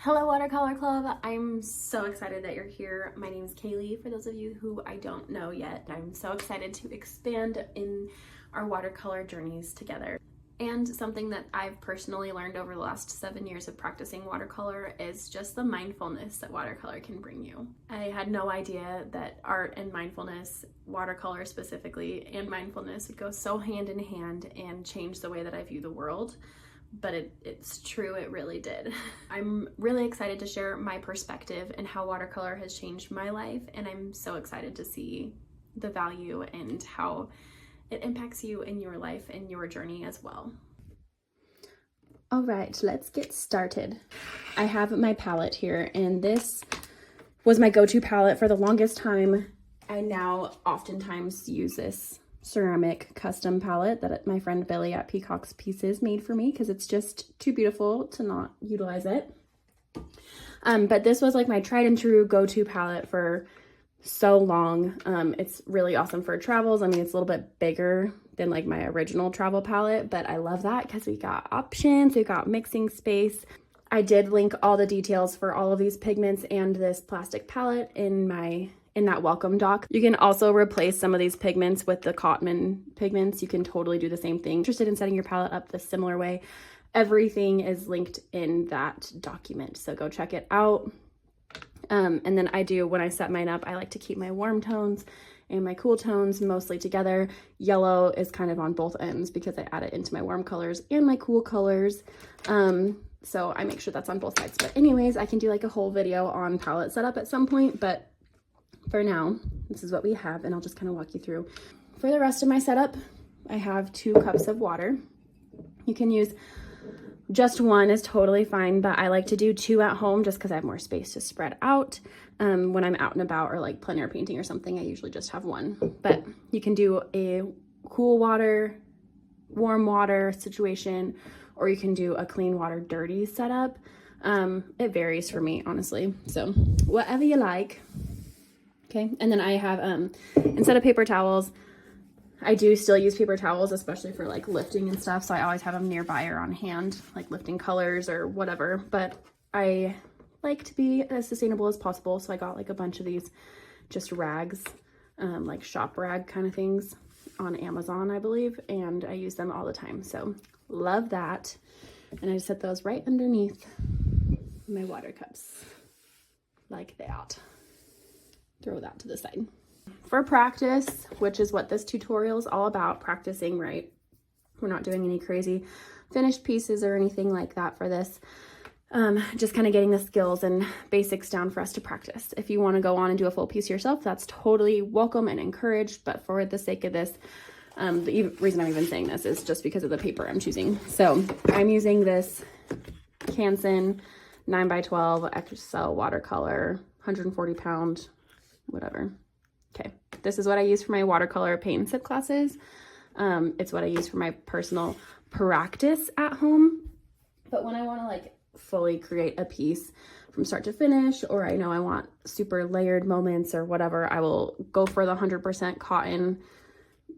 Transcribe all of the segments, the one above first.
Hello Watercolor Club, I'm so excited that you're here. My name is Kaylee, for those of you who I don't know yet. I'm so excited to expand in our watercolor journeys together. And something that I've personally learned over the last 7 years of practicing watercolor is just the mindfulness that watercolor can bring you. I had no idea that art and mindfulness, watercolor specifically, and mindfulness would go so hand in hand and change the way that I view the world. But it's true, it really did. I'm really excited to share my perspective and how watercolor has changed my life, and I'm so excited to see the value and how it impacts you in your life and your journey as well. All right, let's get started. I have my palette here, and this was my go-to palette for the longest time. I now oftentimes use this ceramic custom palette that my friend Billy at Peacock's Pieces made for me because it's just too beautiful to not utilize it. But this was like my tried and true go-to palette for so long. It's really awesome for travels. I mean, it's a little bit bigger than like my original travel palette, but I love that because we got options, we got mixing space. I did link all the details for all of these pigments and this plastic palette in that welcome doc. You can also replace some of these pigments with the Cotman pigments. You can totally do the same thing. Interested in setting your palette up the similar way, everything is linked in that document, so go check it out. And then when I set mine up, I like to keep my warm tones and my cool tones mostly together. Yellow is kind of on both ends because I add it into my warm colors and my cool colors. So I make sure that's on both sides. But anyways, I can do like a whole video on palette setup at some point, but for now, this is what we have, and I'll just kind of walk you through. For the rest of my setup, I have 2 cups of water. You can use just 1 is totally fine, but I like to do 2 at home just because I have more space to spread out. When I'm out and about or like plein air painting or something, I usually just have 1. But you can do a cool water, warm water situation, or you can do a clean water, dirty setup. It varies for me, honestly. So whatever you like. Okay, and then I have, instead of paper towels, I do still use paper towels, especially for like lifting and stuff. So I always have them nearby or on hand, like lifting colors or whatever. But I like to be as sustainable as possible. So I got like a bunch of these just rags, like shop rag kind of things on Amazon, I believe. And I use them all the time. So love that. And I just set those right underneath my water cups like that. Throw that to the side. For practice, which is what this tutorial is all about, practicing, right? We're not doing any crazy finished pieces or anything like that for this. Just kind of getting the skills and basics down for us to practice. If you want to go on and do a full piece yourself, that's totally welcome and encouraged. But for the sake of this, the reason I'm even saying this is just because of the paper I'm choosing. So I'm using this Canson 9x12 XL watercolor, 140 pound, whatever. Okay, this is what I use for my watercolor paint and sip classes. It's what I use for my personal practice at home. But when I want to like fully create a piece from start to finish, or I know I want super layered moments or whatever, I will go for the 100% cotton,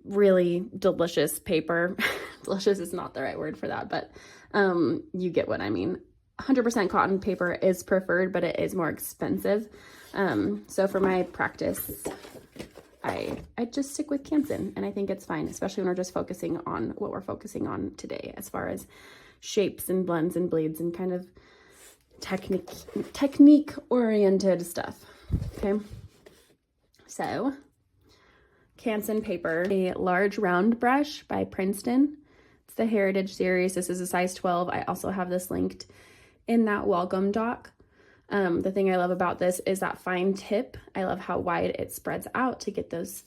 really delicious paper. Delicious is not the right word for that, but you get what I mean. 100% cotton paper is preferred, but it is more expensive. So for my practice, I just stick with Canson, and I think it's fine, especially when we're just focusing on what we're focusing on today as far as shapes and blends and bleeds and kind of technique oriented stuff. Okay. So Canson paper, a large round brush by Princeton. It's the Heritage series. This is a size 12. I also have this linked in that welcome doc. The thing I love about this is that fine tip. I love how wide it spreads out to get those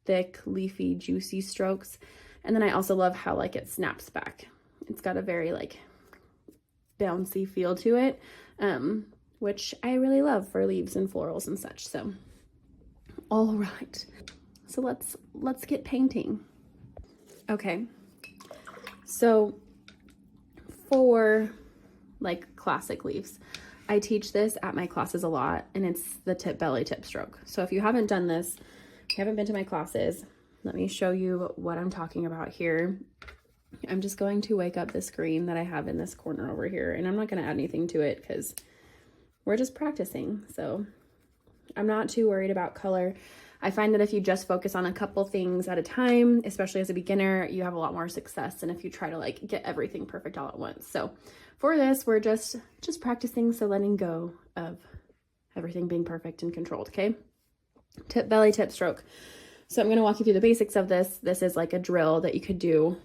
thick, leafy, juicy strokes. And then I also love how like it snaps back. It's got a very like bouncy feel to it, which I really love for leaves and florals and such. So, all right. So let's get painting. Okay. So for like classic leaves, I teach this at my classes a lot, and it's the belly tip stroke. So if you haven't done this, if you haven't been to my classes, let me show you what I'm talking about here. I'm just going to wake up this green that I have in this corner over here, and I'm not going to add anything to it because we're just practicing. So I'm not too worried about color. I find that if you just focus on a couple things at a time, especially as a beginner, you have a lot more success than if you try to like get everything perfect all at once. So for this, we're just practicing, so letting go of everything being perfect and controlled, okay? Tip, belly, tip, stroke. So I'm going to walk you through the basics of this. This is like a drill that you could do.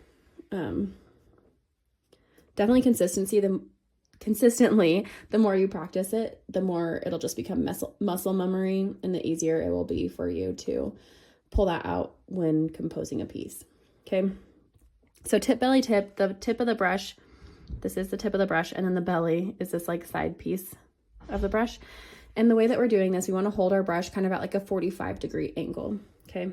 Definitely consistently, the more you practice it, the more it'll just become muscle memory, and the easier it will be for you to pull that out when composing a piece. Okay. So tip, belly, tip, the tip of the brush. This is the tip of the brush, and then the belly is this like side piece of the brush. And the way that we're doing this, we want to hold our brush kind of at like a 45-degree angle. Okay.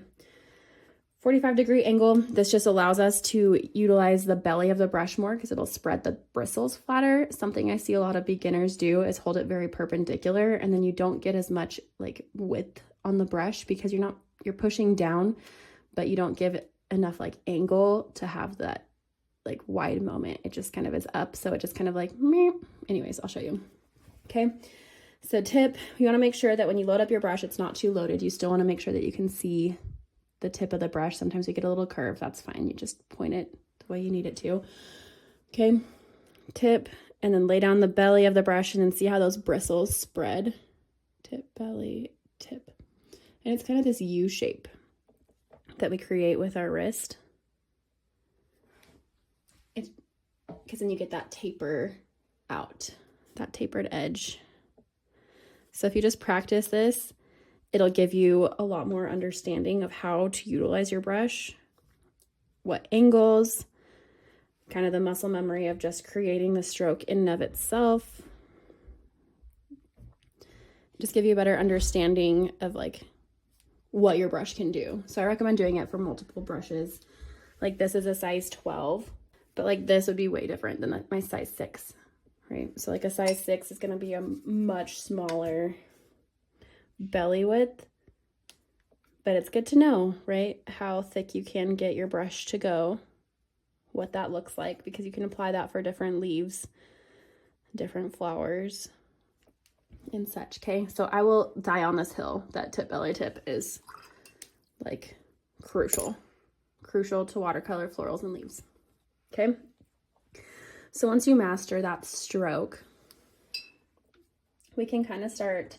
45-degree angle. This just allows us to utilize the belly of the brush more because it'll spread the bristles flatter. Something I see a lot of beginners do is hold it very perpendicular, and then you don't get as much like width on the brush because you're pushing down, but you don't give it enough like angle to have that like wide moment. It just kind of is up, so it just kind of like meh. Anyways, I'll show you. Okay. So tip, you want to make sure that when you load up your brush, it's not too loaded. You still want to make sure that you can see the tip of the brush. Sometimes you get a little curve. That's fine. You just point it the way you need it to. Okay. Tip, and then lay down the belly of the brush and then see how those bristles spread. Tip, belly, tip. And it's kind of this U shape that we create with our wrist. It's because then you get that taper out, that tapered edge. So if you just practice this, it'll give you a lot more understanding of how to utilize your brush, what angles, kind of the muscle memory of just creating the stroke in and of itself. Just give you a better understanding of like what your brush can do. So I recommend doing it for multiple brushes. Like this is a size 12, but like this would be way different than my size 6, right? So like a size 6 is going to be a much smaller belly width, but it's good to know, right, how thick you can get your brush to go, what that looks like, because you can apply that for different leaves, different flowers and such. Okay, so I will die on this hill that tip, belly, tip is like crucial to watercolor florals and leaves. Okay, so once you master that stroke, we can kind of start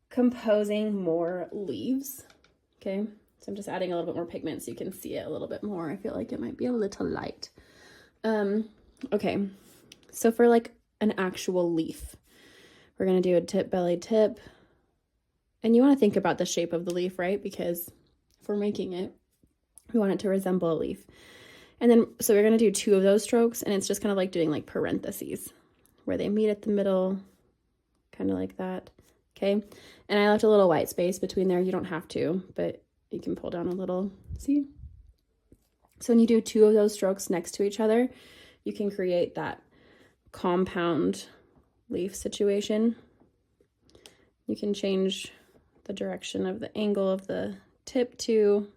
composing more leaves. Okay, so I'm just adding a little bit more pigment so you can see it a little bit more. I feel like it might be a little light. Okay, so for like an actual leaf, we're gonna do a tip, belly, tip, and you want to think about the shape of the leaf, right? Because if we're making it, we want it to resemble a leaf. And then so we're gonna do 2 of those strokes, and it's just kind of like doing like parentheses where they meet at the middle, kind of like that. Okay, and I left a little white space between there. You don't have to, but you can pull down a little, see? So when you do 2 of those strokes next to each other, you can create that compound leaf situation. You can change the direction of the angle of the tip too.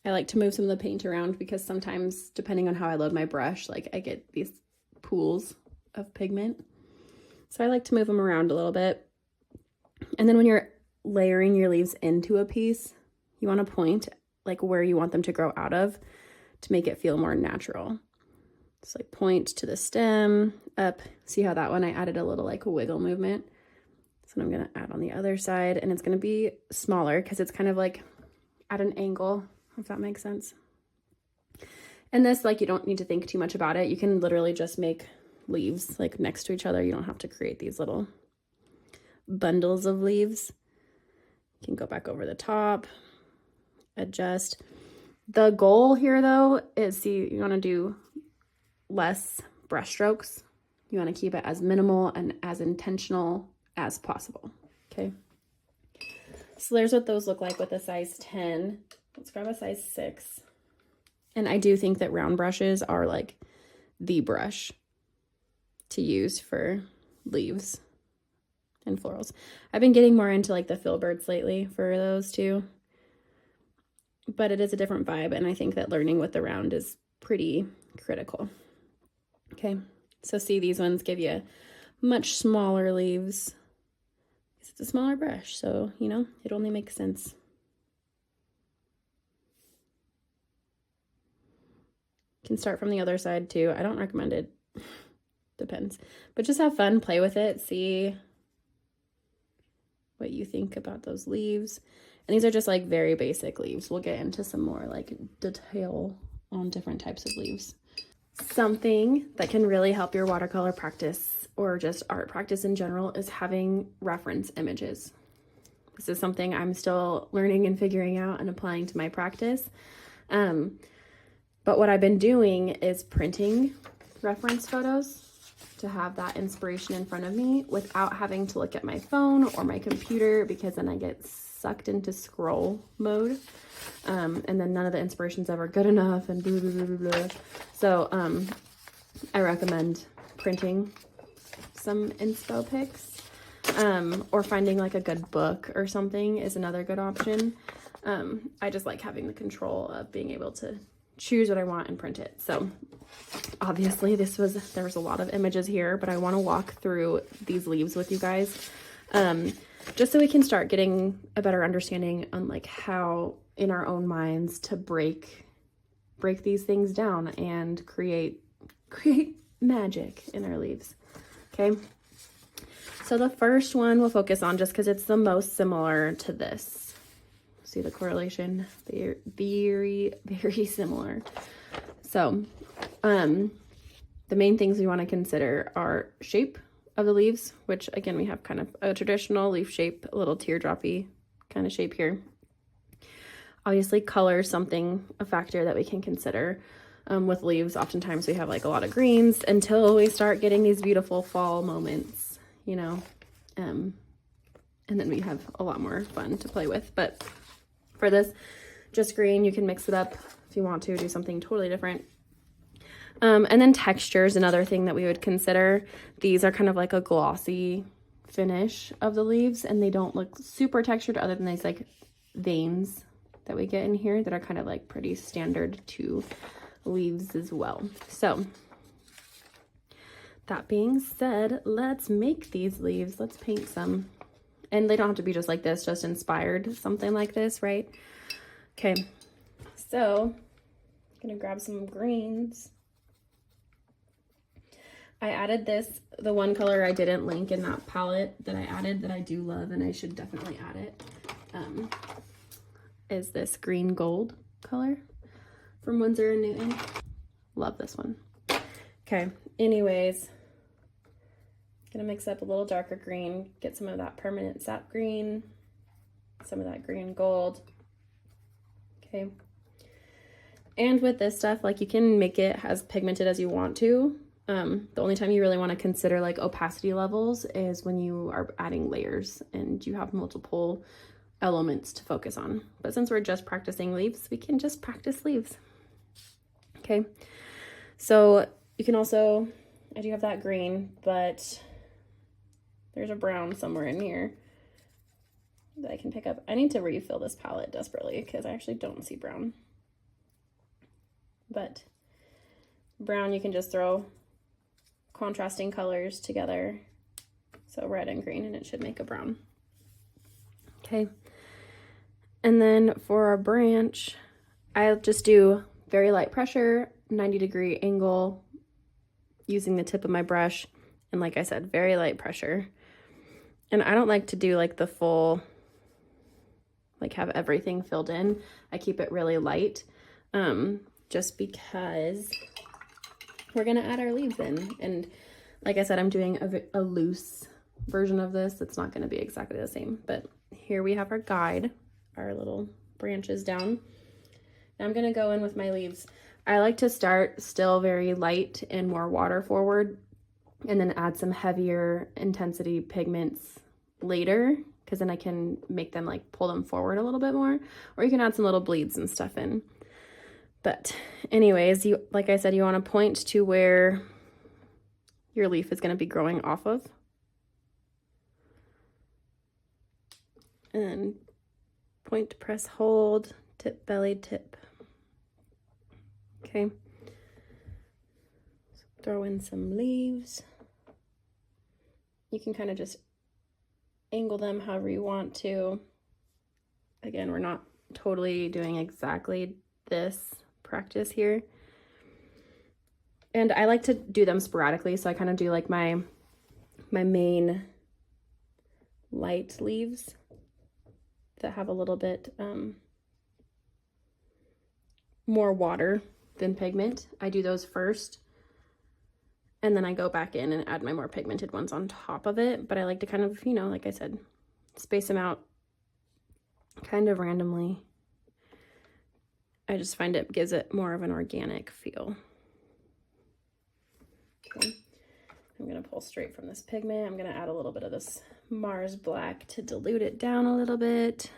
I like to move some of the paint around because sometimes, depending on how I load my brush, like I get these pools of pigment. So I like to move them around a little bit. And then when you're layering your leaves into a piece, you want to point like where you want them to grow out of to make it feel more natural. Just like point to the stem, up. See how that one I added a little like wiggle movement. So I'm going to add on the other side, and it's going to be smaller because it's kind of like at an angle, if that makes sense. And this, like, you don't need to think too much about it. You can literally just make leaves like next to each other. You don't have to create these little bundles of leaves. You can go back over the top, adjust. The goal here though is, see, you want to do less brush strokes. You want to keep it as minimal and as intentional as possible. Okay, so there's what those look like with a size 10. Let's grab a size 6. And I do think that round brushes are like the brush to use for leaves and florals. I've been getting more into like the filberts lately for those too, but it is a different vibe, and I think that learning with the round is pretty critical. Okay, so see, these ones give you much smaller leaves. It's a smaller brush, so, you know, it only makes sense. You can start from the other side too. I don't recommend it. Depends. But just have fun, play with it, see what you think about those leaves. And these are just like very basic leaves. We'll get into some more like detail on different types of leaves. Something that can really help your watercolor practice or just art practice in general is having reference images. This is something I'm still learning and figuring out and applying to my practice. But what I've been doing is printing reference photos to have that inspiration in front of me without having to look at my phone or my computer, because then I get sucked into scroll mode. And then none of the inspiration's ever good enough and blah, blah, blah, blah. So I recommend printing some inspo pics, or finding like a good book or something is another good option. I just like having the control of being able to choose what I want and print it. So obviously there was a lot of images here, but I want to walk through these leaves with you guys, just so we can start getting a better understanding on like how in our own minds to break these things down and create magic in our leaves. Okay, so the first one we'll focus on, just because it's the most similar to this. See the correlation? They're very, very similar. So the main things we want to consider are shape of the leaves, which again, we have kind of a traditional leaf shape, a little teardroppy kind of shape here. Obviously color is a factor that we can consider. With leaves, oftentimes we have like a lot of greens until we start getting these beautiful fall moments, you know, and then we have a lot more fun to play with. But for this, just green. You can mix it up if you want to do something totally different. And then texture is another thing that we would consider. These are kind of like a glossy finish of the leaves, and they don't look super textured other than these like veins that we get in here that are kind of like pretty standard to leaves as well. So that being said, let's make these leaves. Let's paint some. And they don't have to be just like this, just inspired, something like this, right? Okay, so I'm gonna grab some greens. I added the one color I didn't link in that palette that I added that I do love, and I should definitely add it, is this green gold color from Winsor & Newton. Love this one. Okay, anyways, gonna mix up a little darker green, get some of that permanent sap green, some of that green gold. Okay, and with this stuff, like, you can make it as pigmented as you want to. The only time you really want to consider like opacity levels is when you are adding layers and you have multiple elements to focus on. But since we're just practicing leaves, we can just practice leaves. Okay, so you can also, I do have that green, but there's a brown somewhere in here that I can pick up. I need to refill this palette desperately because I actually don't see brown. But brown, you can just throw contrasting colors together, so red and green, and it should make a brown. Okay, and then for our branch, I'll just do very light pressure, 90-degree angle, using the tip of my brush, and like I said, very light pressure. And I don't like to do like the full, like have everything filled in. I keep it really light, just because we're gonna add our leaves in. And like I said, I'm doing a loose version of this. It's not gonna be exactly the same, but here we have our guide, our little branches down. Now I'm gonna go in with my leaves. I like to start still very light and more water forward, and then add some heavier intensity pigments later, because then I can make them like pull them forward a little bit more, or you can add some little bleeds and stuff in. But anyways, like I said, you want to point to where your leaf is going to be growing off of. And point, press, hold, tip, belly, tip. Okay. So throw in some leaves. you can kind of just angle them however you want to. Again, we're not totally doing exactly this practice here. And I like to do them sporadically, so I kind of do like my main light leaves that have a little bit more water than pigment. I do those first, and then I go back in and add my more pigmented ones on top of it. But I like to kind of, you know, like I said, space them out kind of randomly. I just find it gives it more of an organic feel. Okay. I'm going to pull straight from this pigment. I'm going to add a little bit of this Mars Black to dilute it down a little bit.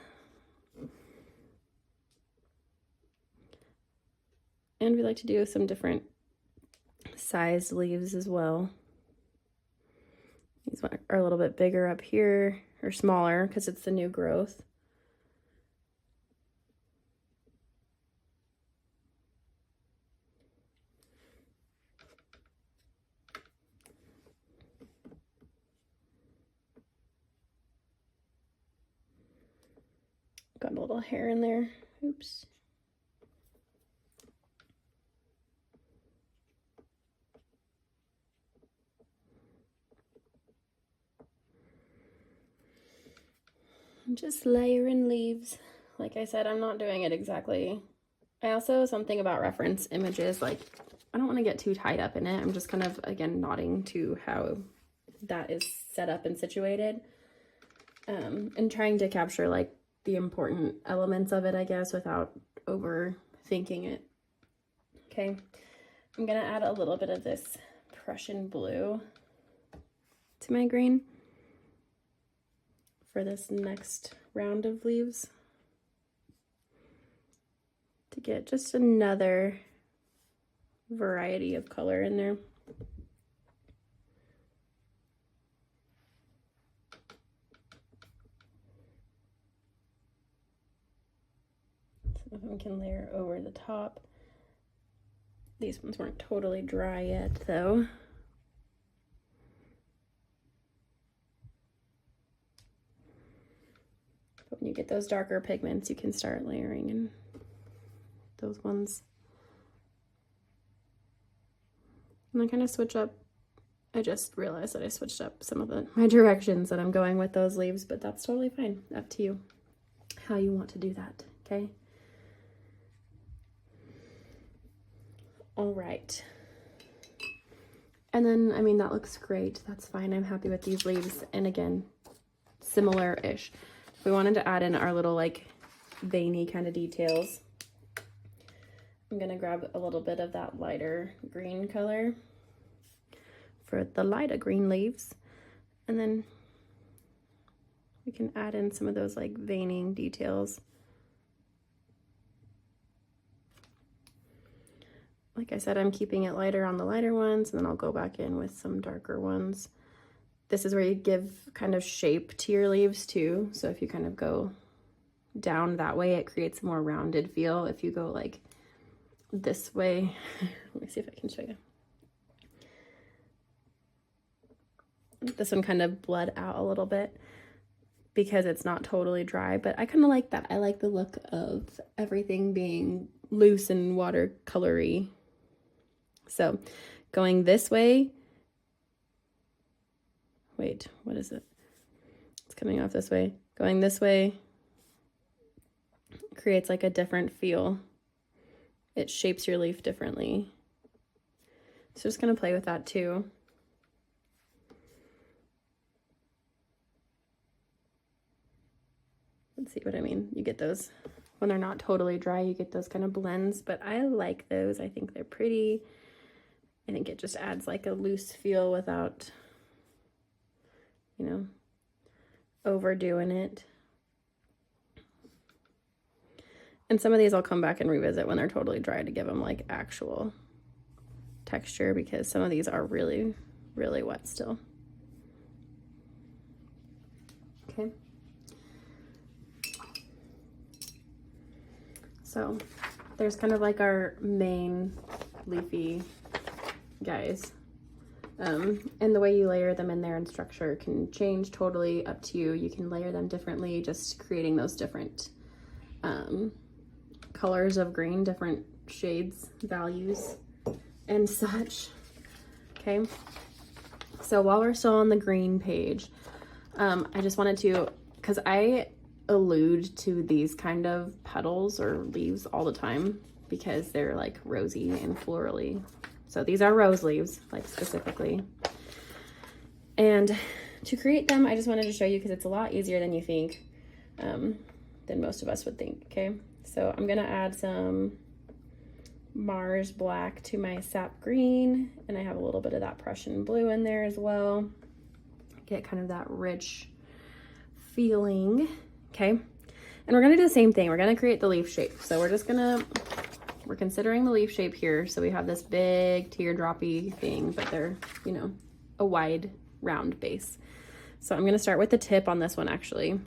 And we like to do some different sized leaves as well. These are a little bit bigger up here, or smaller because it's the new growth. Got a little hair in there. Oops. I'm just layering leaves. Like I said, I'm not doing it exactly. I also, something about reference images, like I don't want to get too tied up in it. I'm just kind of, again, nodding to how that is set up and situated. And trying to capture like the important elements of it, I guess, without overthinking it. Okay, I'm gonna add a little bit of this Prussian blue to my green for this next round of leaves to get just another variety of color in there. Some of them can layer over the top. These ones weren't totally dry yet, though. But when you get those darker pigments, you can start layering in those ones. And I kind of switch up. I just realized that I switched up some of my directions that I'm going with those leaves, but that's totally fine. Up to you how you want to do that, okay? All right. And then, I mean, that looks great. That's fine. I'm happy with these leaves. And again, similar-ish. We wanted to add in our little like veiny kind of details. I'm gonna grab a little bit of that lighter green color for the lighter green leaves. And then we can add in some of those like veining details. Like I said, I'm keeping it lighter on the lighter ones, and then I'll go back in with some darker ones. This is where you give kind of shape to your leaves too. So if you kind of go down that way, it creates a more rounded feel. If you go like this way, let me see if I can show you. This one kind of bled out a little bit because it's not totally dry, but I kind of like that. I like the look of everything being loose and watercolory. So going this way, wait, what is it? It's coming off this way. Going this way creates like a different feel. It shapes your leaf differently. So just gonna play with that too. Let's see what I mean. You get those, when they're not totally dry, you get those kind of blends, but I like those. I think they're pretty. I think it just adds like a loose feel without, you know, overdoing it. And some of these I'll come back and revisit when they're totally dry to give them like actual texture, because some of these are really, really wet still. Okay. So there's kind of like our main leafy guys. And the way you layer them in there and structure can change totally up to you. You can layer them differently, just creating those different colors of green, different shades, values, and such. Okay, so while we're still on the green page, I just wanted to, because I allude to these kind of petals or leaves all the time because they're like rosy and florally. So these are rose leaves, like specifically. And to create them, I just wanted to show you because it's a lot easier than you think, than most of us would think, okay? So I'm gonna add some Mars black to my sap green, and I have a little bit of that Prussian blue in there as well. Get kind of that rich feeling, okay? And we're gonna do the same thing. We're gonna create the leaf shape. So we're considering the leaf shape here. So we have this big teardroppy thing, but they're, you know, a wide round base. So I'm gonna start with the tip on this one actually.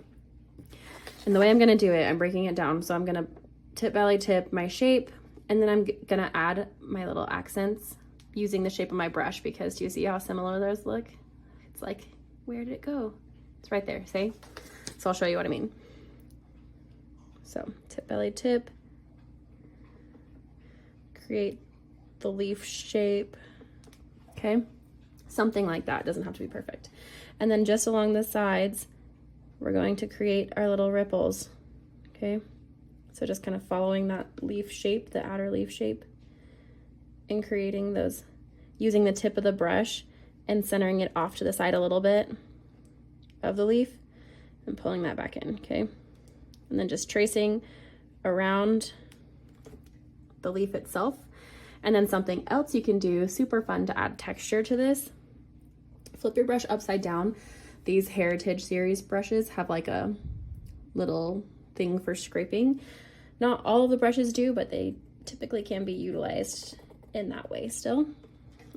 And the way I'm gonna do it, I'm breaking it down. So I'm gonna tip, belly, tip my shape, and then I'm gonna add my little accents using the shape of my brush, because do you see how similar those look? It's like, where did it go? It's right there, see? So I'll show you what I mean. So tip, belly, tip, create the leaf shape, okay? Something like that, doesn't have to be perfect. And then just along the sides, we're going to create our little ripples, okay? So just kind of following that leaf shape, the outer leaf shape, and creating those, using the tip of the brush and centering it off to the side a little bit of the leaf and pulling that back in, okay? And then just tracing around the leaf itself. And then something else you can do, super fun to add texture to this, flip your brush upside down. These Heritage series brushes have like a little thing for scraping. Not all of the brushes do, but they typically can be utilized in that way still.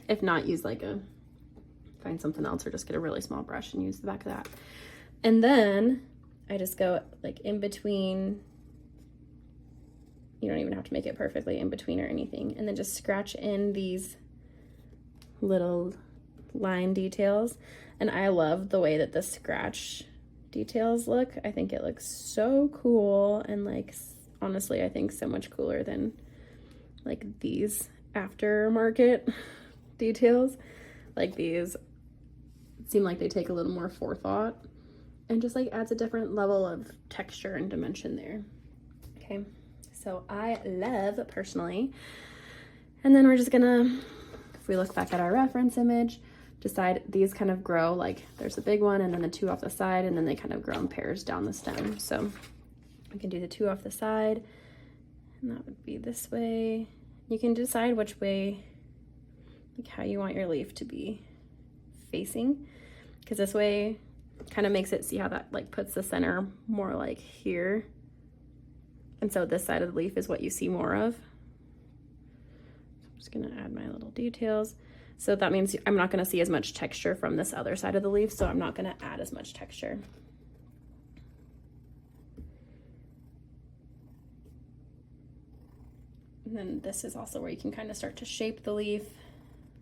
If not, use like find something else, or just get a really small brush and use the back of that. And then I just go like in between. You don't even have to make it perfectly in between or anything. And then just scratch in these little line details. And I love the way that the scratch details look. I think it looks so cool. And like, honestly, I think so much cooler than like these aftermarket details. Like these seem like they take a little more forethought and just like adds a different level of texture and dimension there. Okay. So I love personally. And then we're just gonna, if we look back at our reference image, decide these kind of grow, like there's a big one and then the two off the side, and then they kind of grow in pairs down the stem. So we can do the two off the side, and that would be this way. You can decide which way, like how you want your leaf to be facing, because this way kind of makes it, see how that like puts the center more like here. And so this side of the leaf is what you see more of. I'm just gonna add my little details. So that means I'm not gonna see as much texture from this other side of the leaf, so I'm not gonna add as much texture. And then this is also where you can kind of start to shape the leaf,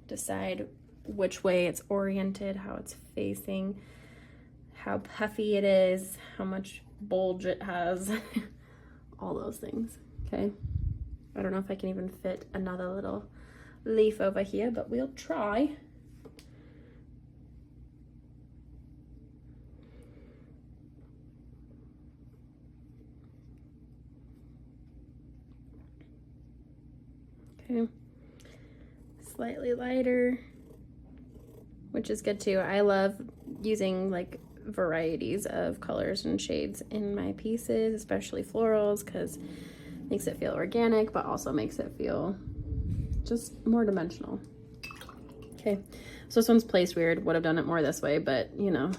decide which way it's oriented, how it's facing, how puffy it is, how much bulge it has. All those things, okay? I don't know if I can even fit another little leaf over here, but we'll try. Okay, slightly lighter, which is good too. I love using like varieties of colors and shades in my pieces, especially florals, because it makes it feel organic, but also makes it feel just more dimensional. Okay, so this one's placed weird. Would have done it more this way, but you know,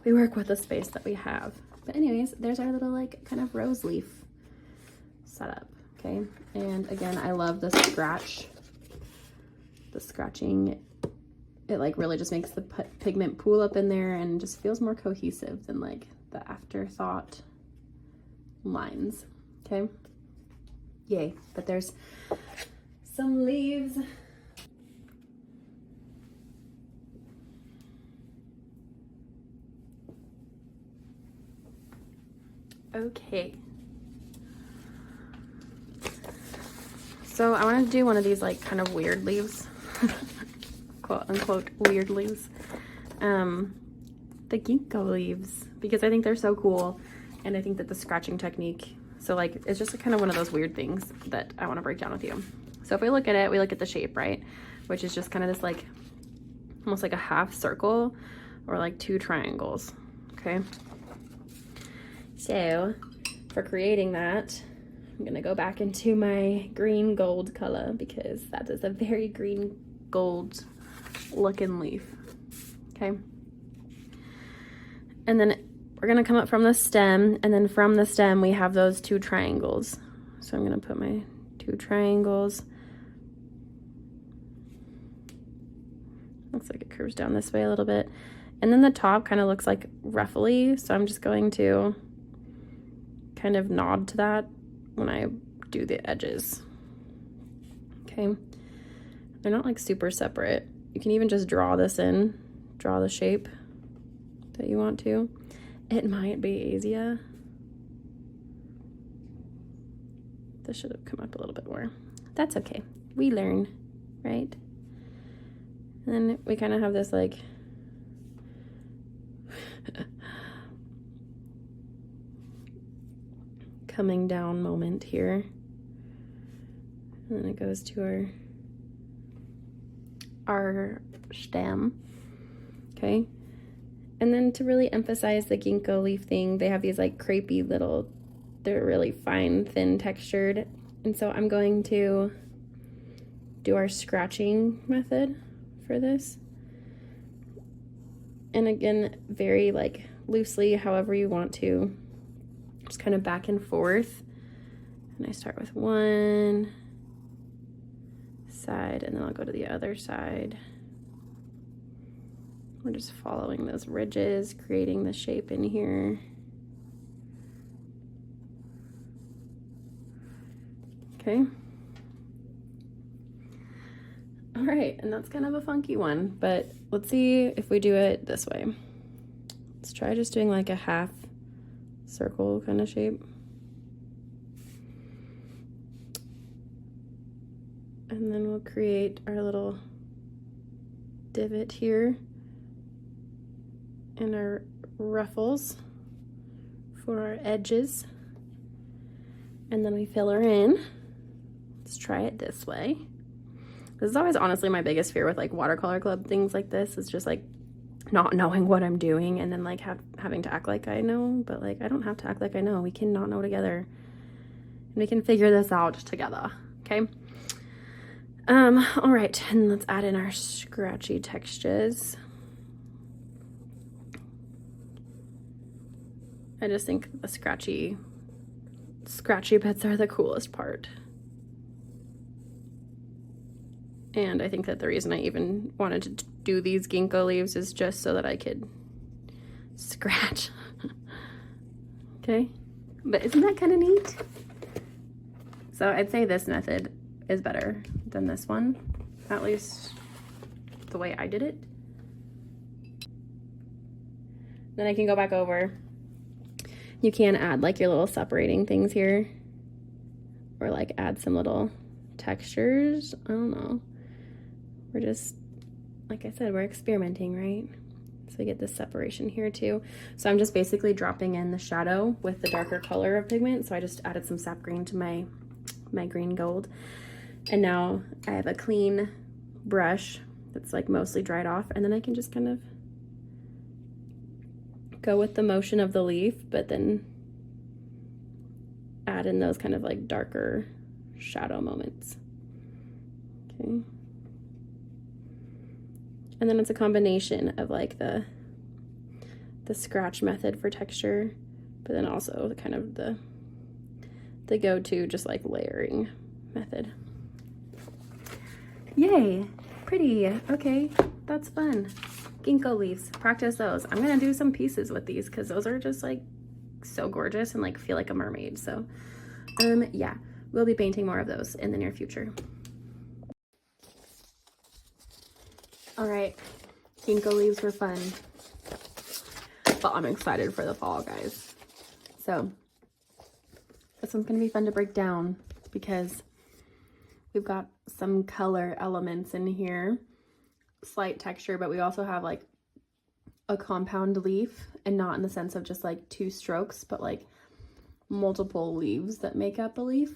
we work with the space that we have. But anyways, there's our little like kind of rose leaf setup. Okay, and again, I love the scratching. It like really just makes the pigment pool up in there and just feels more cohesive than like the afterthought lines. Okay, yay. But there's some leaves Okay. So I want to do one of these like kind of weird leaves, quote unquote weird leaves. The Ginkgo leaves, because I think they're so cool, and I think that the scratching technique, so like it's just kind of one of those weird things that I want to break down with you. So if we look at it, we look at the shape, right, which is just kind of this like almost like a half circle or like two triangles. Okay, so for creating that, I'm gonna go back into my green gold color, because that is a very green gold looking leaf. Okay, and then we're gonna come up from the stem, and then from the stem we have those two triangles. So I'm gonna put my two triangles. Looks like it curves down this way a little bit, and then the top kind of looks like ruffly, so I'm just going to kind of nod to that when I do the edges. Okay, they're not like super separate. You can even just draw this in, draw the shape that you want to. It might be easier. This should have come up a little bit more. That's okay, we learn, right? And then we kind of have this like coming down moment here, and then it goes to our stem. Okay, and then to really emphasize the Ginkgo leaf thing, they have these like crepey little, they're really fine, thin textured, and so I'm going to do our scratching method for this, and again, very like loosely, however you want to, just kind of back and forth. And I start with one side, and then I'll go to the other side. We're just following those ridges, creating the shape in here. Okay. All right, and that's kind of a funky one, but let's see if we do it this way. Let's try just doing like a half circle kind of shape. And then we'll create our little divot here and our ruffles for our edges. And then we fill her in. Let's try it this way. This is always honestly my biggest fear with like watercolor club things like this, is just like not knowing what I'm doing, and then like having to act like I know, but like I don't have to act like I know. We can not know together, and we can figure this out together. Okay. All right, and let's add in our scratchy textures. I just think the scratchy bits are the coolest part. And I think that the reason I even wanted to do these Ginkgo leaves is just so that I could scratch. Okay, but isn't that kind of neat? So I'd say this method is better than this one, at least the way I did it. Then I can go back over. You can add like your little separating things here, or like add some little textures. I don't know. We're just, like I said, we're experimenting, right? So we get this separation here too. So I'm just basically dropping in the shadow with the darker color of pigment. So I just added some sap green to my green gold. And now I have a clean brush that's like mostly dried off, and then I can just kind of go with the motion of the leaf, but then add in those kind of like darker shadow moments. Okay. And then it's a combination of like the scratch method for texture, but then also the kind of the go-to just like layering method. Yay, pretty. Okay, that's fun. Ginkgo leaves, practice those. I'm gonna do some pieces with these because those are just like so gorgeous and like feel like a mermaid. So yeah, we'll be painting more of those in the near future. All right, Ginkgo leaves were fun, but I'm excited for the fall, guys. So This one's gonna be fun to break down because we've got some color elements in here, slight texture, but we also have like a compound leaf, and not in the sense of just like 2 strokes, but like multiple leaves that make up a leaf.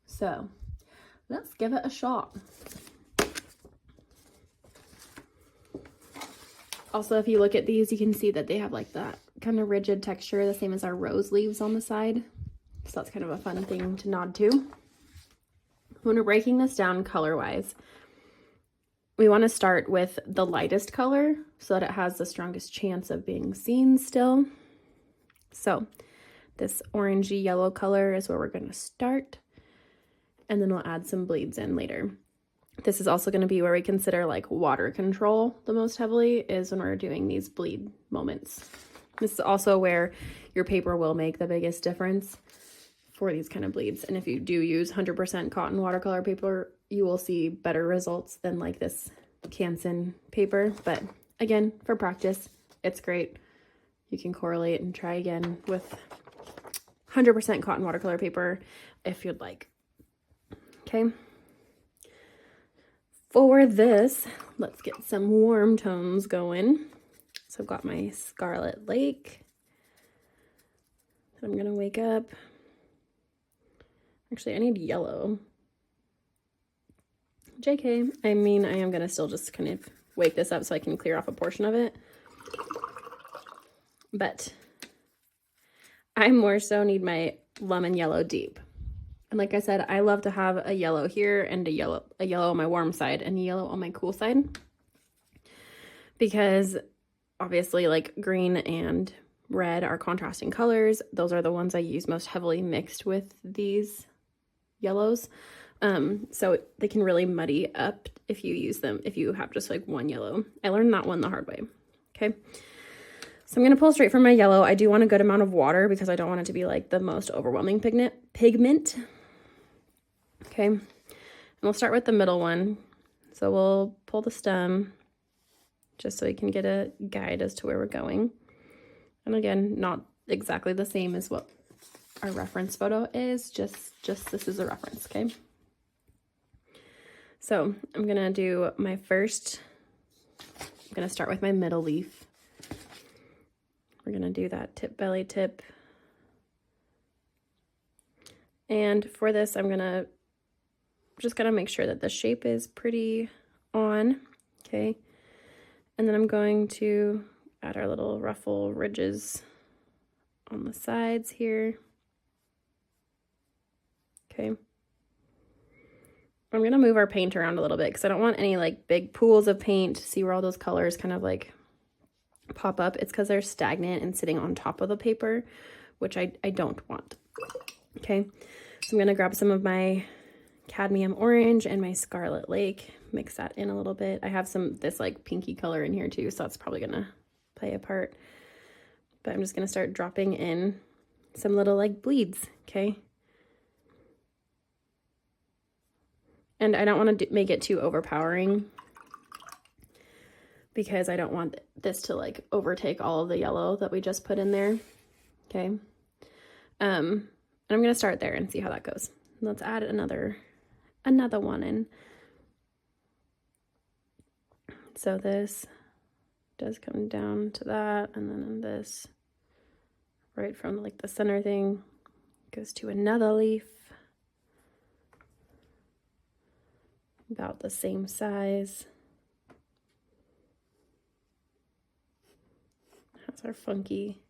So let's give it a shot. Also, if you look at these, you can see that they have like that kind of rigid texture, the same as our rose leaves on the side. So that's kind of a fun thing to nod to. When we're breaking this down color-wise, we want to start with the lightest color so that it has the strongest chance of being seen still. So this orangey yellow color is where we're going to start, and then we'll add some bleeds in later. This is also going to be where we consider like water control the most heavily, is when we're doing these bleed moments. This is also where your paper will make the biggest difference for these kind of bleeds. And if you do use 100% cotton watercolor paper, you will see better results than like this Canson paper. But again, for practice, it's great. You can correlate and try again with 100% cotton watercolor paper if you'd like. Okay. For this, let's get some warm tones going. So I've got my Scarlet Lake. I'm gonna wake up. Actually, I need yellow. JK. I mean, I am gonna still just kind of wake this up so I can clear off a portion of it. But I more so need my lemon yellow deep. And like I said, I love to have a yellow here and a yellow on my warm side and a yellow on my cool side. Because obviously like green and red are contrasting colors. Those are the ones I use most heavily mixed with these yellows. So they can really muddy up if you use them, if you have just like one yellow. I learned that one the hard way. Okay. So I'm going to pull straight from my yellow. I do want a good amount of water because I don't want it to be like the most overwhelming pigment. Okay. And we'll start with the middle one. So we'll pull the stem just so we can get a guide as to where we're going. And again, not exactly the same as what our reference photo is, just this is a reference, okay? So I'm gonna do my first, I'm gonna start with my middle leaf. We're gonna do that tip, belly tip. And for this, I'm just gonna make sure that the shape is pretty on, okay? And then I'm going to add our little ruffle ridges on the sides here. Okay. I'm gonna move our paint around a little bit because I don't want any like big pools of paint. See where all those colors kind of like pop up? It's because they're stagnant and sitting on top of the paper, which I don't want. Okay, so I'm gonna grab some of my cadmium orange and my Scarlet Lake, mix that in a little bit. I have this like pinky color in here too, so that's probably gonna play a part. But I'm just gonna start dropping in some little like bleeds, okay? And I don't want to make it too overpowering because I don't want this to like overtake all of the yellow that we just put in there, okay? And I'm gonna start there and see how that goes. Let's add another one in. So this does come down to that, and then this right from like the center thing goes to another leaf about the same size. Has our funky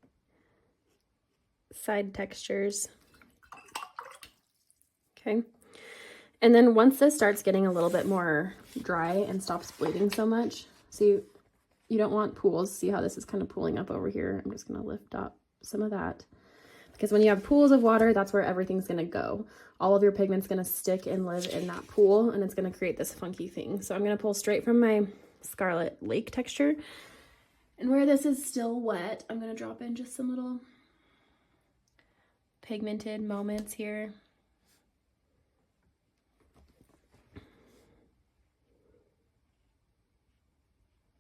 side textures. Okay. And then once this starts getting a little bit more dry and stops bleeding so much, see, you don't want pools. See how this is kind of pooling up over here? I'm just going to lift up some of that. Because when you have pools of water, that's where everything's going to go. All of your pigment's going to stick and live in that pool, and it's going to create this funky thing. So I'm going to pull straight from my Scarlet Lake texture. And where this is still wet, I'm going to drop in just some little pigmented moments here.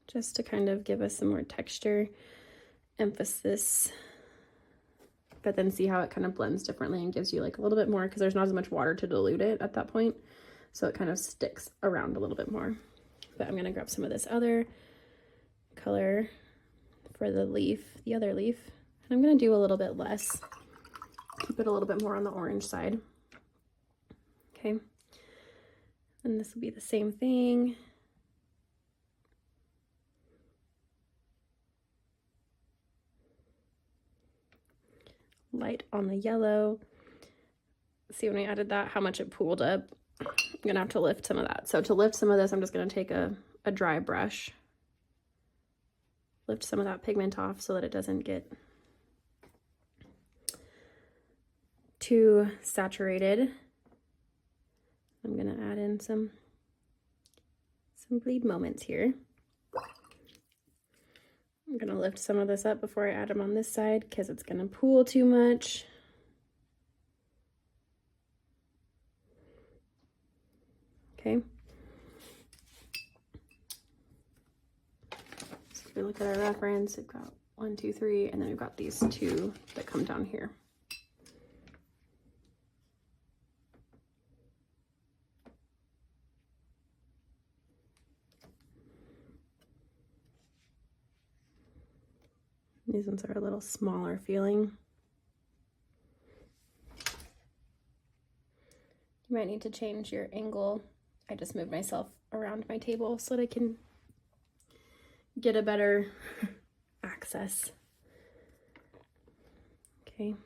Just to kind of give us some more texture, emphasis. but then see how it kind of blends differently and gives you like a little bit more, because there's not as much water to dilute it at that point. So it kind of sticks around a little bit more. But I'm gonna grab some of this other color for the leaf, the other leaf. And I'm gonna do a little bit less. Keep it a little bit more on the orange side. Okay. And this will be the same thing. Light on the yellow. See, when we added that, how much it pooled up. I'm gonna have to lift some of that. So to lift some of this, I'm just gonna take a dry brush, lift some of that pigment off so that it doesn't get too saturated. I'm gonna add in some bleed moments here. I'm gonna lift some of this up before I add them on this side because it's gonna pool too much. Okay. So if we look at our reference, we've got 1, 2, 3, and then we've got these 2 that come down here. These ones are a little smaller feeling. You might need to change your angle. I just moved myself around my table so that I can get a better access. Okay.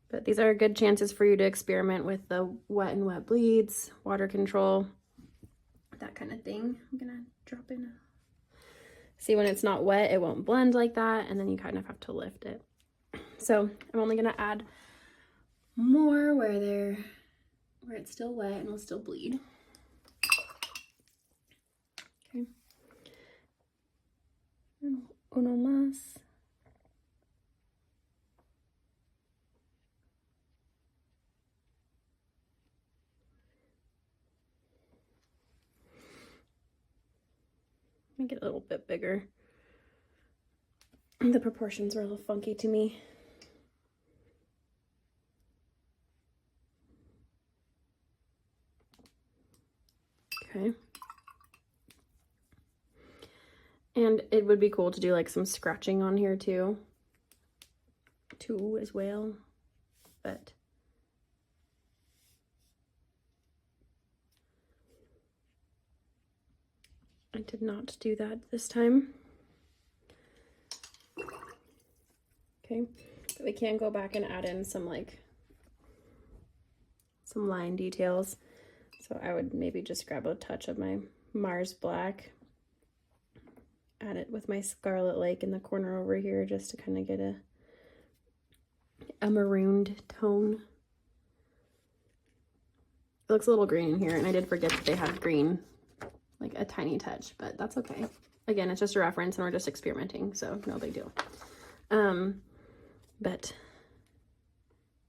But these are good chances for you to experiment with the wet and wet bleeds, water control, that kind of thing. I'm gonna drop in. See, when it's not wet, it won't blend like that, and then you kind of have to lift it. So I'm only gonna add more where it's still wet and will still bleed. Okay. Uno más. Make it a little bit bigger. The proportions are a little funky to me. Okay. And it would be cool to do like some scratching on here too as well, but I did not do that this time. Okay, but we can go back and add in some line details. So I would maybe just grab a touch of my Mars Black, add it with my Scarlet Lake in the corner over here just to kind of get a marooned tone. It looks a little green in here, and I did forget that they have green, like a tiny touch, but that's okay. Again, it's just a reference and we're just experimenting, so no big deal. But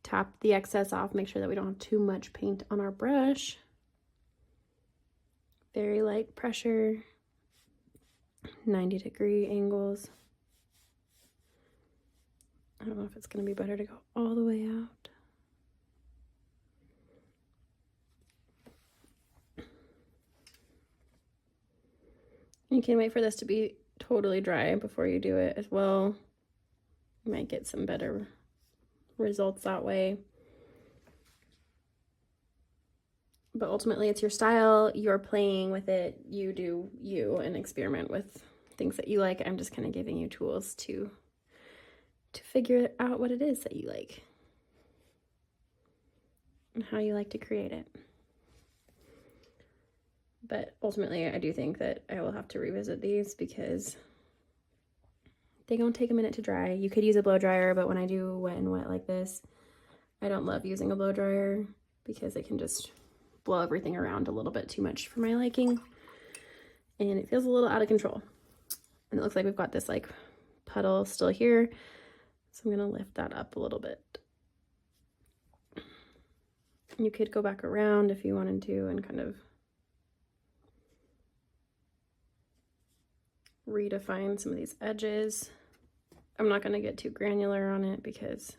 tap the excess off, make sure that we don't have too much paint on our brush. Very light pressure, 90-degree angles. I don't know if it's going to be better to go all the way out. You can wait for this to be totally dry before you do it as well. You might get some better results that way. But ultimately it's your style, you're playing with it, you do you and experiment with things that you like. I'm just kind of giving you tools to figure out what it is that you like and how you like to create it. But ultimately I do think that I will have to revisit these because they're gonna take a minute to dry. You could use a blow dryer, but when I do wet and wet like this, I don't love using a blow dryer because it can just blow everything around a little bit too much for my liking, and it feels a little out of control. And it looks like we've got this like puddle still here, so I'm gonna lift that up a little bit. You could go back around if you wanted to and kind of redefine some of these edges. I'm not going to get too granular on it because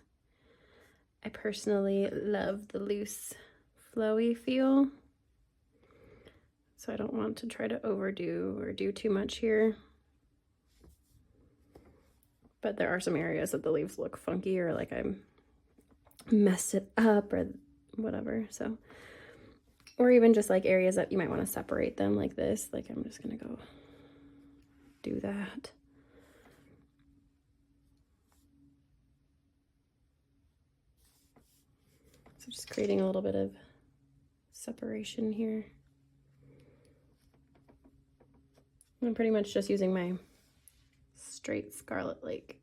I personally love the loose, flowy feel. So I don't want to try to overdo or do too much here. But there are some areas that the leaves look funky or like I'm messed it up or whatever. So, or even just like areas that you might want to separate them like this. Like I'm just going to go do that. So just creating a little bit of separation here. I'm pretty much just using my straight Scarlet Lake.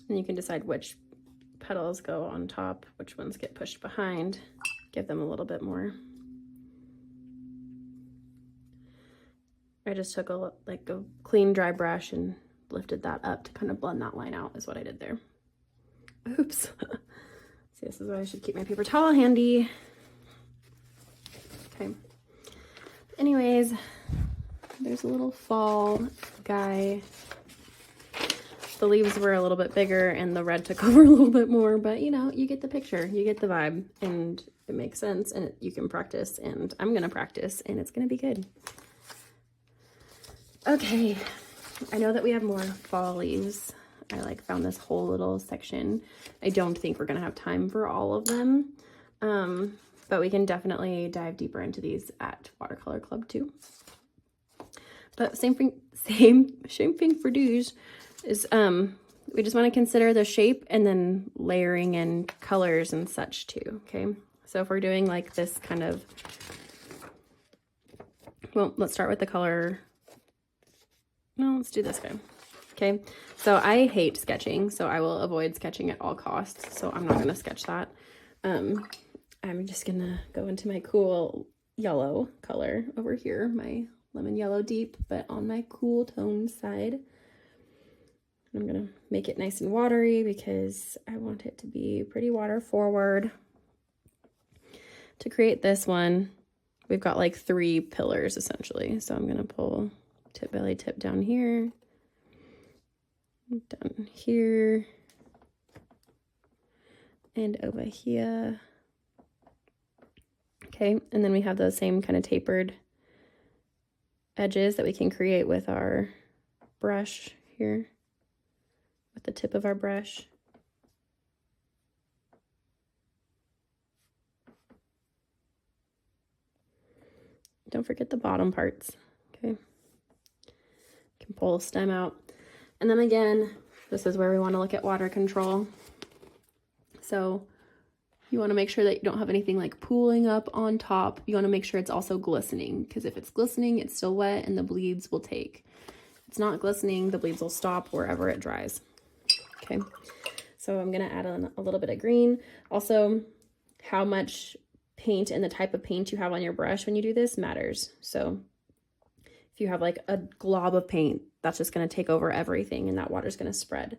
And you can decide which petals go on top, which ones get pushed behind, give them a little bit more. I just took a clean dry brush and lifted that up to kind of blend that line out is what I did there. Oops. See, this is why I should keep my paper towel handy. Okay. Anyways, there's a little fall guy. The leaves were a little bit bigger and the red took over a little bit more, but you know, you get the picture, you get the vibe, and it makes sense, and you can practice, and I'm gonna practice, and it's gonna be good. Okay, I know that we have more fall leaves. I found this whole little section. I don't think we're gonna have time for all of them. But we can definitely dive deeper into these at Watercolor Club too. But same thing for these is we just want to consider the shape and then layering and colors and such too. Okay, so if we're doing like this kind of, well, let's start with the color. No, let's do this guy. Okay, so I hate sketching, so I will avoid sketching at all costs. So I'm not going to sketch that. I'm just gonna go into my cool yellow color over here, my lemon yellow deep, but on my cool tone side. I'm gonna make it nice and watery because I want it to be pretty water forward. To create this one, we've got like 3 pillars essentially. So I'm gonna pull tip, belly, tip down here, down here, and over here. Okay, and then we have those same kind of tapered edges that we can create with our brush here, with the tip of our brush. Don't forget the bottom parts, okay? You can pull the stem out. And then again, this is where we want to look at water control. So you want to make sure that you don't have anything like pooling up on top. You want to make sure it's also glistening, because if it's glistening, it's still wet and the bleeds will take. If it's not glistening, the bleeds will stop wherever it dries. Okay, so I'm going to add on a little bit of green. Also, how much paint and the type of paint you have on your brush when you do this matters. So if you have like a glob of paint, that's just going to take over everything and that water's going to spread.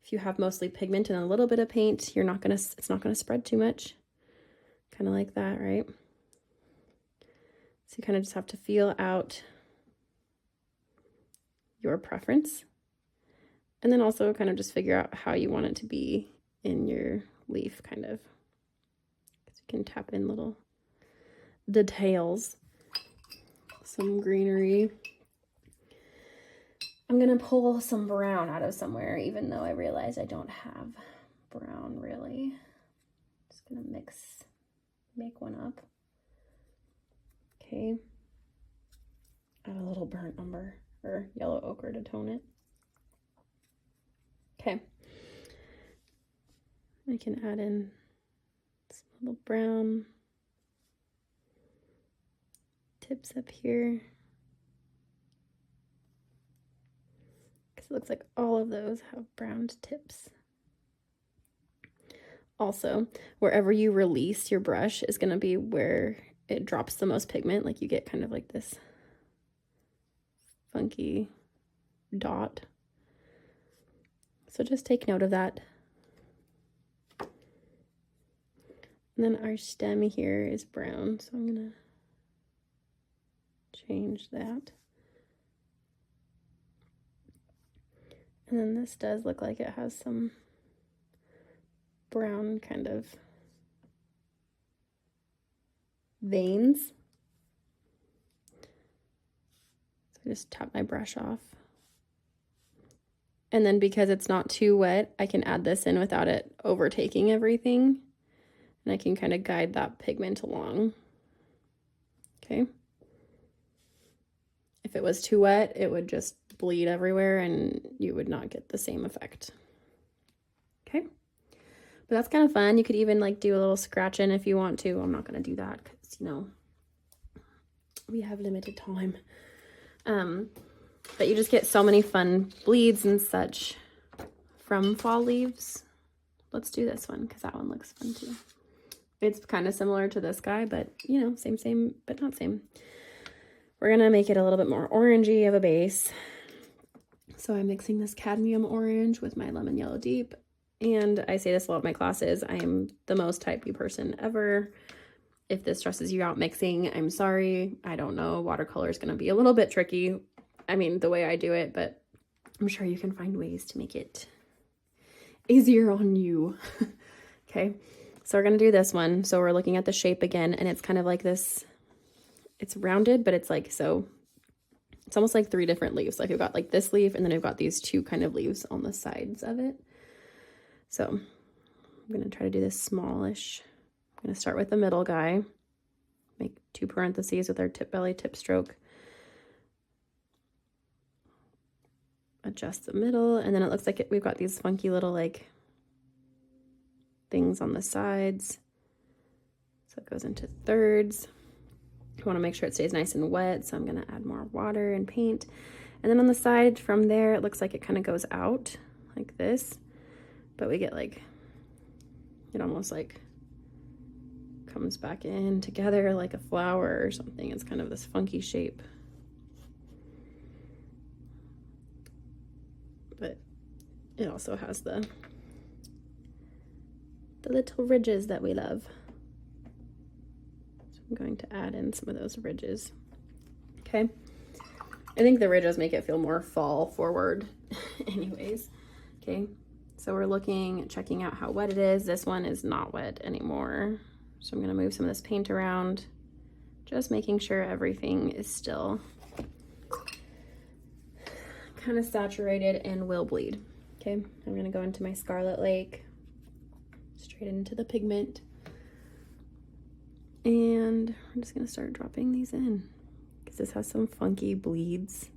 If you have mostly pigment and a little bit of paint, it's not going to spread too much. Kind of like that, right? So you kind of just have to feel out your preference. And then also kind of just figure out how you want it to be in your leaf, kind of. Because you can tap in little details. Some greenery. I'm going to pull some brown out of somewhere, even though I realize I don't have brown really. Just going to make one up. Okay. Add a little burnt umber or yellow ochre to tone it. Okay. I can add in some little brown tips up here. It looks like all of those have brown tips. Also, wherever you release your brush is going to be where it drops the most pigment. Like you get kind of like this funky dot. So just take note of that. And then our stem here is brown, so I'm going to change that. And then this does look like it has some brown kind of veins. So I just tap my brush off. And then because it's not too wet, I can add this in without it overtaking everything. And I can kind of guide that pigment along. Okay. If it was too wet, it would just bleed everywhere and you would not get the same effect. Okay. But that's kind of fun. You could even like do a little scratching if you want to. I'm not going to do that because, you know, we have limited time. But you just get so many fun bleeds and such from fall leaves. Let's do this one because that one looks fun too. It's kind of similar to this guy, but you know, same, but not same. We're going to make it a little bit more orangey of a base. So I'm mixing this cadmium orange with my lemon yellow deep. And I say this a lot in my classes, I am the most type B person ever. If this stresses you out mixing, I'm sorry. I don't know. Watercolor is going to be a little bit tricky. I mean, the way I do it, but I'm sure you can find ways to make it easier on you. Okay, so we're going to do this one. So we're looking at the shape again, and it's kind of like this. It's rounded, but it's like, so it's almost like 3 different leaves. Like we've got like this leaf, and then I've got these 2 kind of leaves on the sides of it. So I'm going to try to do this smallish. I'm going to start with the middle guy, make 2 parentheses with our belly tip stroke. Adjust the middle, and then it looks like we've got these funky little like things on the sides. So it goes into thirds. I want to make sure it stays nice and wet, so I'm going to add more water and paint. And then on the side from there, it looks like it kind of goes out like this, but we get like, it almost like comes back in together like a flower or something. It's kind of this funky shape. But it also has the little ridges that we love. So I'm going to add in some of those ridges. Okay. I think the ridges make it feel more fall forward anyways. Okay. So we're looking, checking out how wet it is. This one is not wet anymore. So I'm going to move some of this paint around, just making sure everything is still kind of saturated and will bleed. Okay, I'm going to go into my Scarlet Lake, straight into the pigment. And I'm just going to start dropping these in because this has some funky bleeds.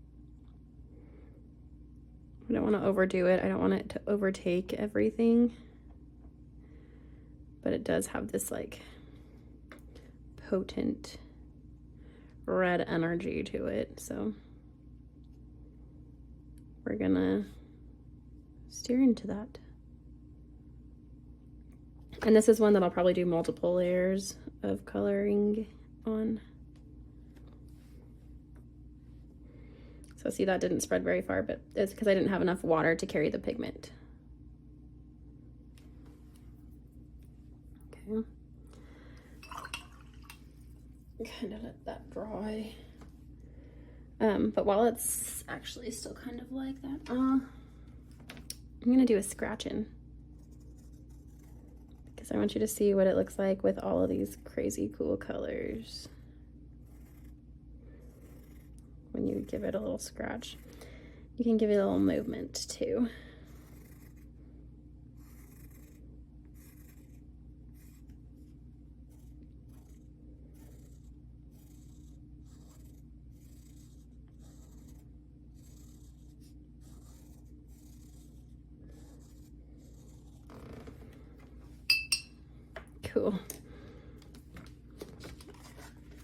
I don't want to overdo it. I don't want it to overtake everything. But it does have this like potent red energy to it. So we're gonna steer into that. And this is one that I'll probably do multiple layers of coloring on. So see, that didn't spread very far, but it's because I didn't have enough water to carry the pigment. Okay. Kind of let that dry. But while it's actually still kind of like that, I'm gonna do a scratching because I want you to see what it looks like with all of these crazy cool colors when you give it a little scratch. You can give it a little movement too. Cool.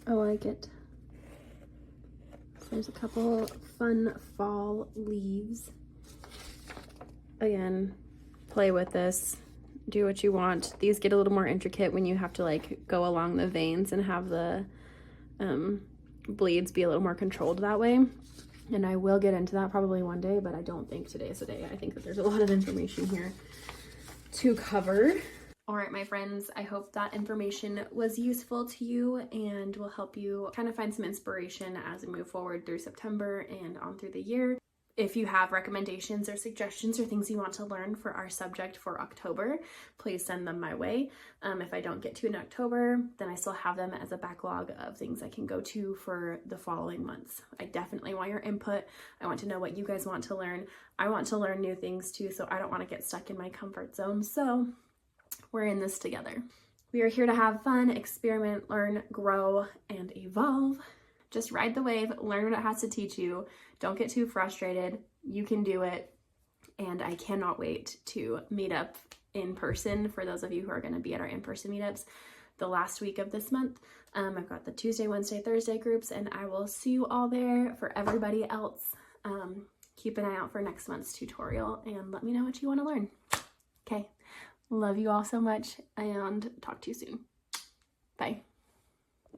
I like it. So there's a couple fun fall leaves. Again, play with this. Do what you want. These get a little more intricate when you have to like go along the veins and have the bleeds be a little more controlled that way. And I will get into that probably one day, but I don't think today is the day. I think that there's a lot of information here to cover. All right, my friends, I hope that information was useful to you and will help you kind of find some inspiration as we move forward through September and on through the year. If you have recommendations or suggestions or things you want to learn for our subject for October, please send them my way. If I don't get to in October, then I still have them as a backlog of things I can go to for the following months. I definitely want your input. I want to know what you guys want to learn. I want to learn new things too, so I don't want to get stuck in my comfort zone. So we're in this together. We are here to have fun, experiment, learn, grow, and evolve. Just ride the wave, learn what it has to teach you. Don't get too frustrated. You can do it. And I cannot wait to meet up in person for those of you who are going to be at our in-person meetups the last week of this month. I've got the Tuesday, Wednesday, Thursday groups, and I will see you all there. For everybody else, keep an eye out for next month's tutorial and let me know what you want to learn. Okay. Love you all so much and talk to you soon. Bye.